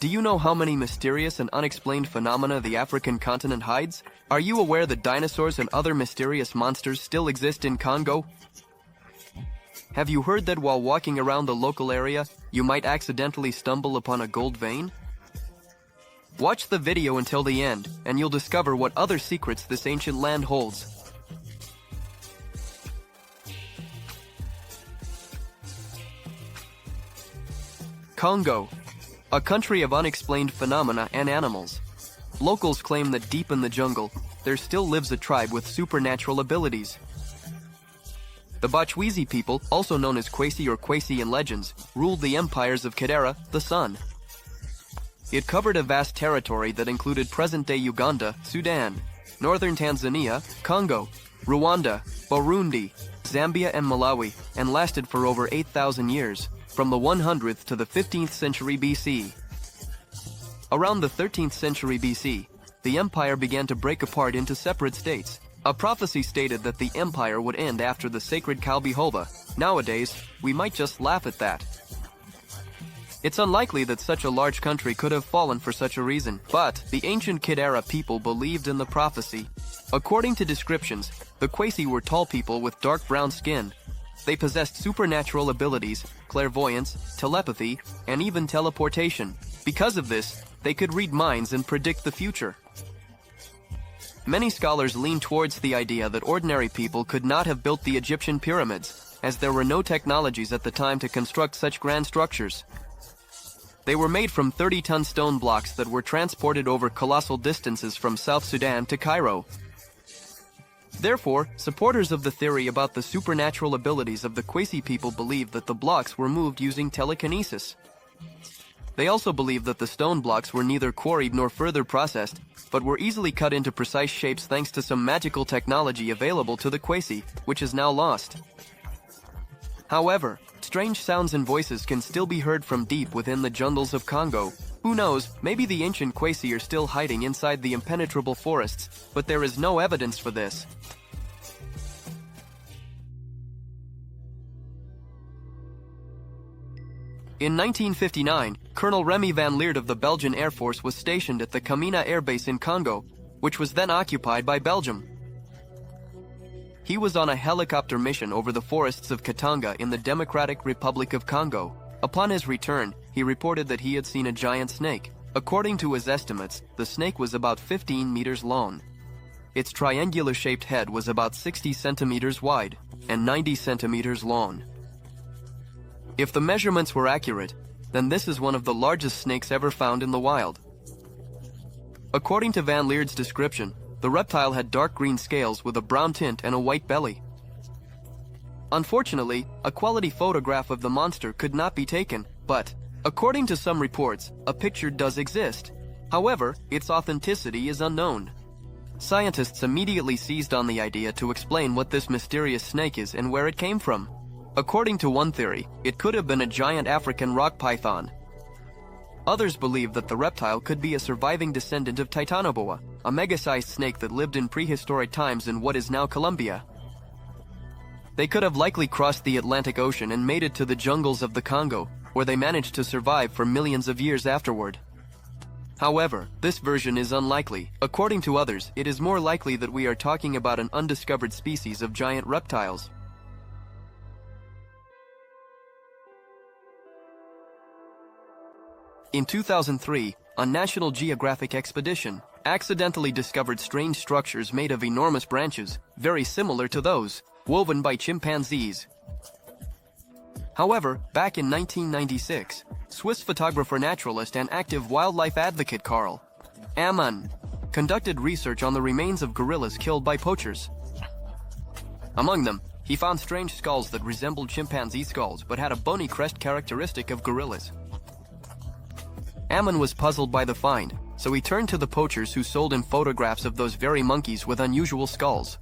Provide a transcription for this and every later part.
Do you know how many mysterious and unexplained phenomena the African continent hides? Are you aware that dinosaurs and other mysterious monsters still exist in Congo? Have you heard that while walking around the local area, you might accidentally stumble upon a gold vein? Watch the video until the end, and you'll discover what other secrets this ancient land holds. Congo, a country of unexplained phenomena and animals. Locals claim that deep in the jungle, there still lives a tribe with supernatural abilities. The Bachwizi people, also known as Kwesi or Kwesi in legends, ruled the empires of Kidera, the sun. It covered a vast territory that included present-day Uganda, Sudan, northern Tanzania, Congo, Rwanda, Burundi, Zambia and Malawi, and lasted for over 8,000 years, from the 100th to the 15th century BC. Around the 13th century BC, the empire began to break apart into separate states. A prophecy stated that the empire would end after the sacred cow Jehovah. Nowadays, we might just laugh at that. It's unlikely that such a large country could have fallen for such a reason, but the ancient Kidera people believed in the prophecy. According to descriptions, the Kwesi were tall people with dark brown skin. They possessed supernatural abilities, clairvoyance, telepathy, and even teleportation. Because of this, they could read minds and predict the future. Many scholars lean towards the idea that ordinary people could not have built the Egyptian pyramids, as there were no technologies at the time to construct such grand structures. They were made from 30-ton stone blocks that were transported over colossal distances from South Sudan to Cairo. Therefore, supporters of the theory about the supernatural abilities of the Kwesi people believe that the blocks were moved using telekinesis. They also believe that the stone blocks were neither quarried nor further processed, but were easily cut into precise shapes thanks to some magical technology available to the Kwesi, which is now lost. However, strange sounds and voices can still be heard from deep within the jungles of Congo. Who knows, maybe the ancient Kwesi are still hiding inside the impenetrable forests, but there is no evidence for this. In 1959, Colonel Remy van Leert of the Belgian Air Force was stationed at the Kamina Air Base in Congo, which was then occupied by Belgium. He was on a helicopter mission over the forests of Katanga in the Democratic Republic of Congo. Upon his return, he reported that he had seen a giant snake. According to his estimates, the snake was about 15 meters long. Its triangular-shaped head was about 60 centimeters wide and 90 centimeters long. If the measurements were accurate, then this is one of the largest snakes ever found in the wild. According to Van Leert's description, the reptile had dark green scales with a brown tint and a white belly. Unfortunately, a quality photograph of the monster could not be taken, but, according to some reports, a picture does exist. However, its authenticity is unknown. Scientists immediately seized on the idea to explain what this mysterious snake is and where it came from. According to one theory, it could have been a giant African rock python. Others believe that the reptile could be a surviving descendant of Titanoboa, a mega-sized snake that lived in prehistoric times in what is now Colombia. They could have likely crossed the Atlantic Ocean and made it to the jungles of the Congo, where they managed to survive for millions of years afterward. However, this version is unlikely. According to others, it is more likely that we are talking about an undiscovered species of giant reptiles. In 2003, a National Geographic expedition accidentally discovered strange structures made of enormous branches, very similar to those woven by chimpanzees. However, back in 1996, Swiss photographer, naturalist, and active wildlife advocate Karl Ammann conducted research on the remains of gorillas killed by poachers. Among them, he found strange skulls that resembled chimpanzee skulls but had a bony crest characteristic of gorillas. Ammann was puzzled by the find, so he turned to the poachers who sold him photographs of those very monkeys with unusual skulls.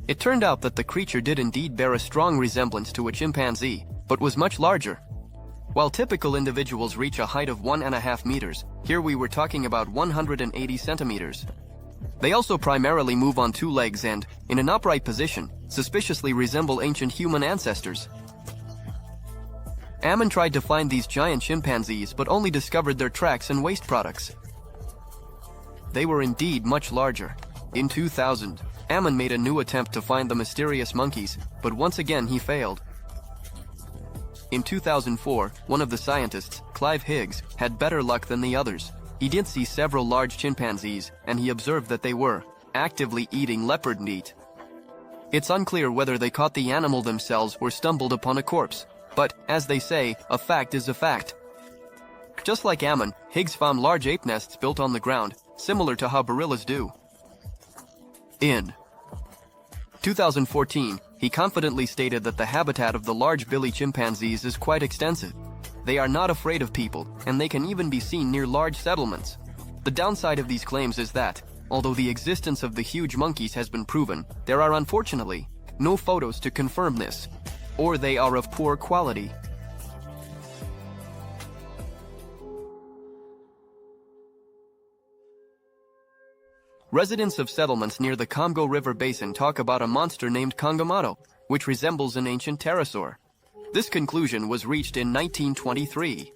It turned out that the creature did indeed bear a strong resemblance to a chimpanzee, but was much larger. While typical individuals reach a height of 1.5 meters, here we were talking about 180 centimeters. They also primarily move on two legs and, in an upright position, suspiciously resemble ancient human ancestors. Ammon tried to find these giant chimpanzees but only discovered their tracks and waste products. They were indeed much larger. In 2000, Ammon made a new attempt to find the mysterious monkeys, but once again he failed. In 2004, one of the scientists, Clive Higgs, had better luck than the others. He did see several large chimpanzees, and he observed that they were actively eating leopard meat. It's unclear whether they caught the animal themselves or stumbled upon a corpse, but, as they say, a fact is a fact. Just like Ammon, Higgs found large ape nests built on the ground, similar to how gorillas do. In 2014, he confidently stated that the habitat of the large billy chimpanzees is quite extensive. They are not afraid of people, and they can even be seen near large settlements. The downside of these claims is that, although the existence of the huge monkeys has been proven, there are unfortunately no photos to confirm this, or they are of poor quality. Residents of settlements near the Congo River basin talk about a monster named Congomato, which resembles an ancient pterosaur. This conclusion was reached in 1923.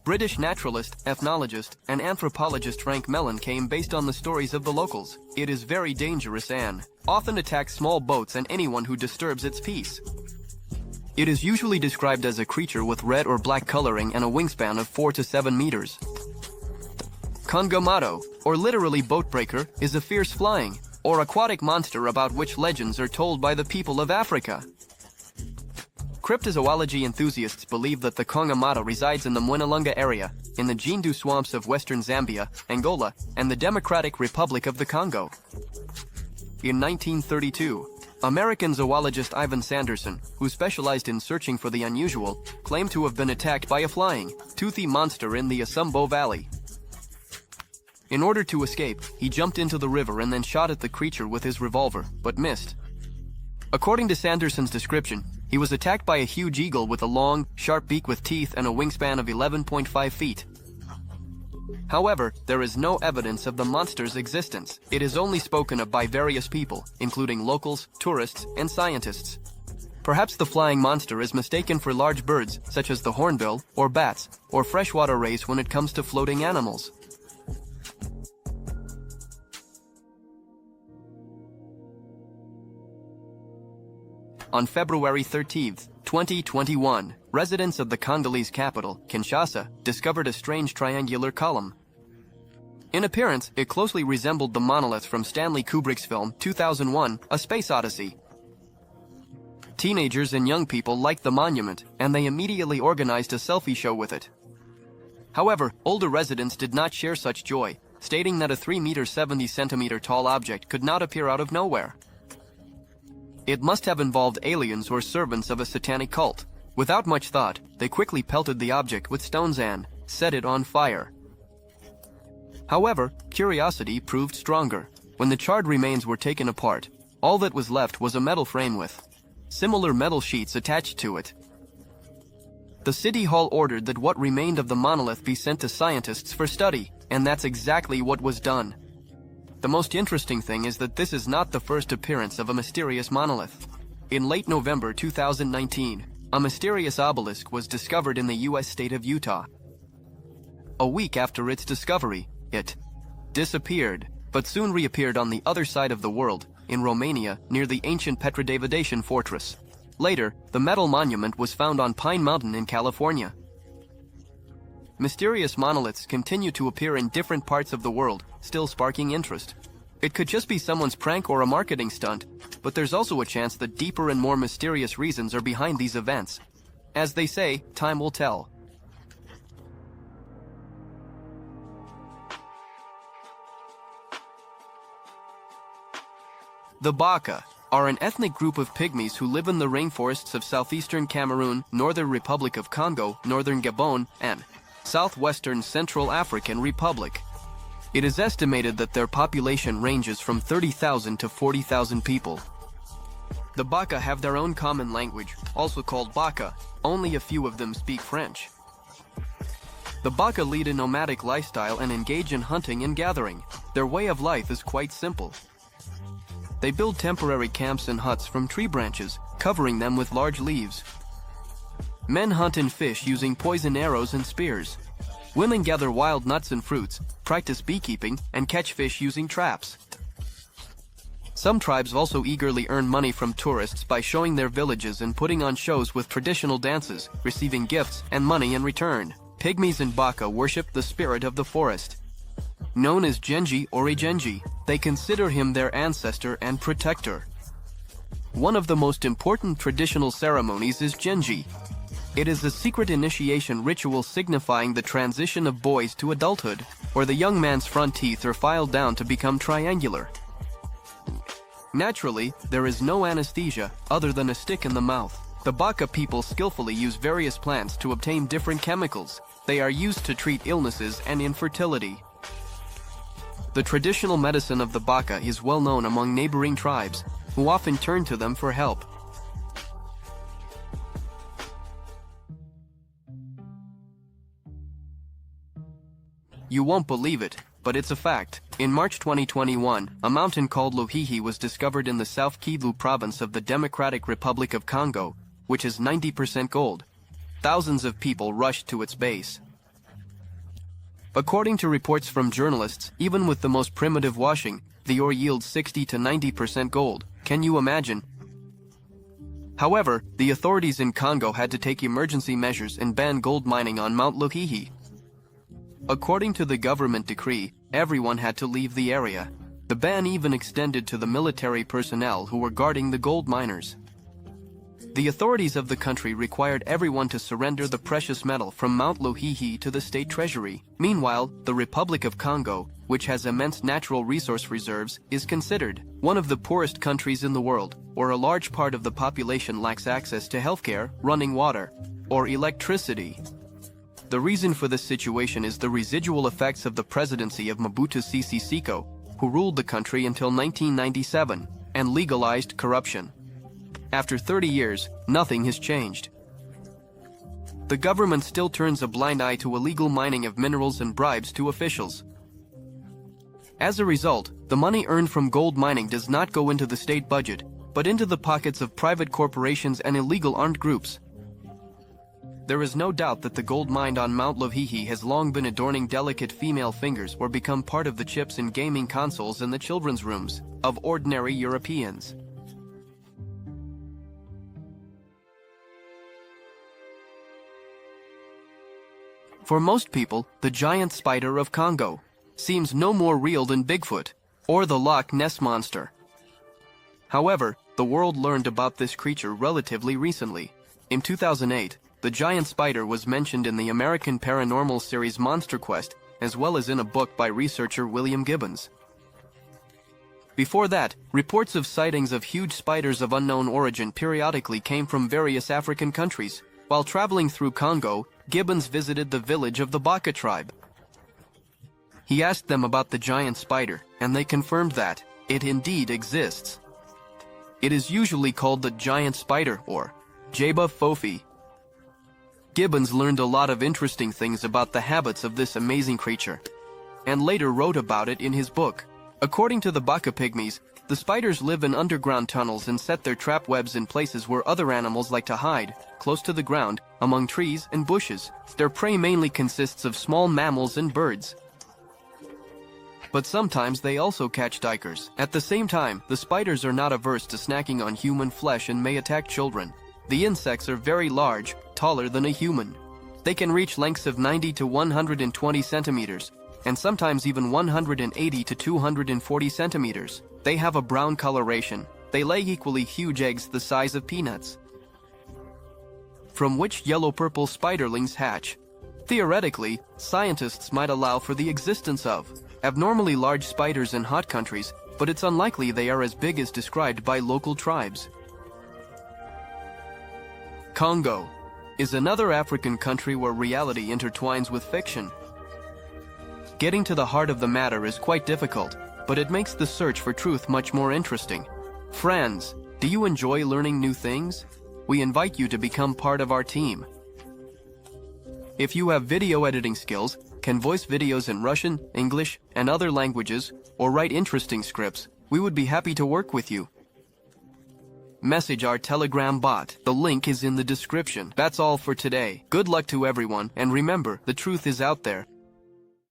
British naturalist, ethnologist, and anthropologist Frank Mellon came based on the stories of the locals. It is very dangerous and often attacks small boats and anyone who disturbs its peace. It is usually described as a creature with red or black coloring and a wingspan of 4 to 7 meters. Congomato, or literally boatbreaker, is a fierce flying, or aquatic monster about which legends are told by the people of Africa. Cryptozoology enthusiasts believe that the Congomato resides in the Mwinalunga area, in the Jindu swamps of western Zambia, Angola, and the Democratic Republic of the Congo. In 1932, American zoologist Ivan Sanderson, who specialized in searching for the unusual, claimed to have been attacked by a flying, toothy monster in the Asumbo Valley. In order to escape, he jumped into the river and then shot at the creature with his revolver, but missed. According to Sanderson's description, he was attacked by a huge eagle with a long, sharp beak with teeth and a wingspan of 11.5 feet. However, there is no evidence of the monster's existence. It is only spoken of by various people, including locals, tourists, and scientists. Perhaps the flying monster is mistaken for large birds, such as the hornbill, or bats, or freshwater rays when it comes to floating animals. On February 13, 2021, residents of the Congolese capital, Kinshasa, discovered a strange triangular column. In appearance, it closely resembled the monolith from Stanley Kubrick's film 2001: A Space Odyssey. Teenagers and young people liked the monument, and they immediately organized a selfie show with it. However, older residents did not share such joy, stating that a 3-meter 70-centimeter tall object could not appear out of nowhere. It must have involved aliens or servants of a satanic cult. Without much thought, they quickly pelted the object with stones and set it on fire. However, curiosity proved stronger. When the charred remains were taken apart, all that was left was a metal frame with similar metal sheets attached to it. The city hall ordered that what remained of the monolith be sent to scientists for study, and that's exactly what was done. The most interesting thing is that this is not the first appearance of a mysterious monolith. In late November 2019, a mysterious obelisk was discovered in the U.S. state of Utah. A week after its discovery, it disappeared, but soon reappeared on the other side of the world, in Romania, near the ancient Petra Davidation fortress. Later, the metal monument was found on Pine Mountain in California. Mysterious monoliths continue to appear in different parts of the world, still sparking interest. It could just be someone's prank or a marketing stunt, but there's also a chance that deeper and more mysterious reasons are behind these events. As they say, time will tell. The Baka are an ethnic group of pygmies who live in the rainforests of southeastern Cameroon, northern Republic of Congo, northern Gabon, and southwestern Central African Republic. It is estimated that their population ranges from 30,000 to 40,000 people. The Baka have their own common language, also called Baka. Only a few of them speak French. The Baka lead a nomadic lifestyle and engage in hunting and gathering. Their way of life is quite simple. They build temporary camps and huts from tree branches, covering them with large leaves. Men hunt and fish using poison arrows and spears. Women gather wild nuts and fruits, practice beekeeping, and catch fish using traps. Some tribes also eagerly earn money from tourists by showing their villages and putting on shows with traditional dances, receiving gifts and money in return. Pygmies in Baka worship the spirit of the forest. Known as Genji or Igenji, they consider him their ancestor and protector. One of the most important traditional ceremonies is Genji. It is a secret initiation ritual signifying the transition of boys to adulthood, where the young man's front teeth are filed down to become triangular. Naturally, there is no anesthesia other than a stick in the mouth. The Baka people skillfully use various plants to obtain different chemicals. They are used to treat illnesses and infertility. The traditional medicine of the Baka is well known among neighboring tribes, who often turn to them for help. You won't believe it, but it's a fact. In March 2021, a mountain called Luhihi was discovered in the South Kivu province of the Democratic Republic of Congo, which is 90% gold. Thousands of people rushed to its base. According to reports from journalists, even with the most primitive washing, the ore yields 60 to 90% gold. Can you imagine? However, the authorities in Congo had to take emergency measures and ban gold mining on Mount Luhihi. According to the government decree, everyone had to leave the area. The ban even extended to the military personnel who were guarding the gold miners. The authorities of the country required everyone to surrender the precious metal from Mount Luhihi to the state treasury. Meanwhile, the Republic of Congo, which has immense natural resource reserves, is considered one of the poorest countries in the world, where a large part of the population lacks access to healthcare, running water, or electricity. The reason for this situation is the residual effects of the presidency of Mobutu Sese Seko, who ruled the country until 1997 and legalized corruption. After 30 years, nothing has changed. The government still turns a blind eye to illegal mining of minerals and bribes to officials. As a result, the money earned from gold mining does not go into the state budget, but into the pockets of private corporations and illegal armed groups. There is no doubt that the gold mined on Mount Luhihi has long been adorning delicate female fingers or become part of the chips in gaming consoles in the children's rooms of ordinary Europeans. For most people, the giant spider of Congo seems no more real than Bigfoot or the Loch Ness Monster. However, the world learned about this creature relatively recently. In 2008, the giant spider was mentioned in the American paranormal series Monster Quest, as well as in a book by researcher William Gibbons. Before that, reports of sightings of huge spiders of unknown origin periodically came from various African countries. While traveling through Congo, Gibbons visited the village of the Baka tribe. He asked them about the giant spider, and they confirmed that it indeed exists. It is usually called the giant spider or Jaba Fofi. Gibbons learned a lot of interesting things about the habits of this amazing creature, and later wrote about it in his book. According to the Baka pygmies, the spiders live in underground tunnels and set their trap webs in places where other animals like to hide, close to the ground, among trees and bushes. Their prey mainly consists of small mammals and birds. But sometimes they also catch duikers. At the same time, the spiders are not averse to snacking on human flesh and may attack children. The insects are very large, taller than a human. They can reach lengths of 90 to 120 centimeters, and sometimes even 180 to 240 centimeters. They have a brown coloration. They lay equally huge eggs the size of peanuts, from which yellow-purple spiderlings hatch. Theoretically, scientists might allow for the existence of abnormally large spiders in hot countries, but it's unlikely they are as big as described by local tribes. Congo is another African country where reality intertwines with fiction. Getting to the heart of the matter is quite difficult, but it makes the search for truth much more interesting. Friends, do you enjoy learning new things? We invite you to become part of our team. If you have video editing skills, can voice videos in Russian, English, and other languages, or write interesting scripts, we would be happy to work with you. Message our Telegram bot. The link is in the description. That's all for today. Good luck to everyone, and remember, the truth is out there.